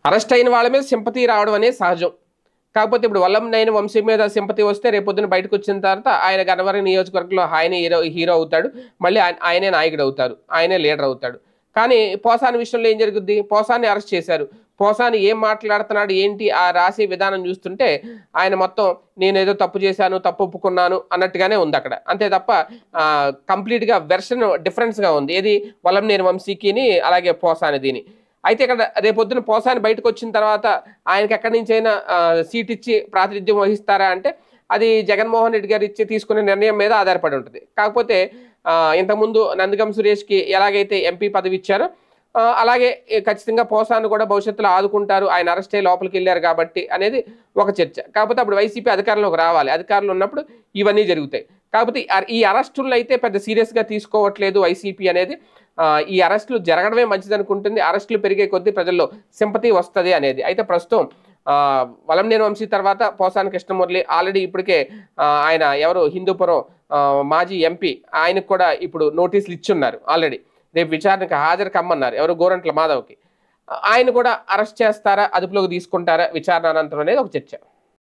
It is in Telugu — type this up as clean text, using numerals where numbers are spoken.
అరెస్ట్ అయిన వాళ్ళ మీద సింపతి రావడం అనేది సహజం. కాకపోతే ఇప్పుడు వల్లంనేని వంశీ మీద సింపతి వస్తే రేపొద్దున బయటకు వచ్చిన తర్వాత ఆయన గన్నవరం నియోజకవర్గంలో ఆయనే హీరో అవుతాడు. మళ్ళీ ఆయనే నాయకుడు అవుతారు. ఆయనే లీడర్ అవుతాడు. కానీ పోసాని విషయంలో ఏం జరుగుద్ది? పోసాన్ని అరెస్ట్ చేశారు. పోసాని ఏం మాట్లాడుతున్నాడు ఏంటి ఆ రాసే విధానం చూస్తుంటే ఆయన మొత్తం నేనేదో తప్పు చేశాను, తప్పు ఒప్పుకున్నాను అన్నట్టుగానే ఉంది అక్కడ. అంతే తప్ప కంప్లీట్‌గా వెర్షన్ డిఫరెన్స్‌గా ఉంది. ఏది వల్లంనేని వంశీకిని అలాగే పోసాని దీని. అయితే ఇక్కడ రేపొద్దున పోసాని బయటకొచ్చిన తర్వాత ఆయనకి ఎక్కడి నుంచైనా సీట్ ఇచ్చి ప్రాతినిధ్యం వహిస్తారా అంటే అది జగన్మోహన్ రెడ్డి గారు ఇచ్చి తీసుకునే నిర్ణయం మీద ఆధారపడి ఉంటుంది. కాకపోతే ఇంతకుముందు నందిగం సురేష్‌కి ఎలాగైతే ఎంపీ పదవి ఇచ్చారో అలాగే ఖచ్చితంగా పోసాను కూడా భవిష్యత్తులో ఆదుకుంటారు. ఆయన అరెస్ట్ అయ్యి లోపలికెళ్లారు కాబట్టి అనేది ఒక చర్చ. కాకపోతే అప్పుడు వైసీపీ అధికారంలోకి రావాలి. అధికారంలో ఉన్నప్పుడు ఇవన్నీ జరుగుతాయి. కాకపోతే ఈ అరెస్టులను అయితే పెద్ద సీరియస్‌గా తీసుకోవట్లేదు వైసీపీ అనేది. ఈ అరెస్టులు జరగడమే మంచిదనుకుంటుంది. అరెస్టులు పెరిగే కొద్దీ ప్రజల్లో సింపతి వస్తది అనేది. అయితే ప్రస్తుతం వల్లంనేని వంశీ తర్వాత పోసాని కృష్ణమురళి ఆల్రెడీ ఇప్పటికే ఆయన ఎవరు హిందూపురం మాజీ ఎంపీ ఆయనకు కూడా ఇప్పుడు నోటీసులు ఇచ్చున్నారు ఆల్రెడీ. రేపు విచారణకు హాజరు కమ్మన్నారు. ఎవరు గోరంట్ల మాధవ్‌కి. ఆయన కూడా అరెస్ట్ చేస్తారా? అదుపులోకి తీసుకుంటారా విచారణ అనంతరం అనేది ఒక చర్చ.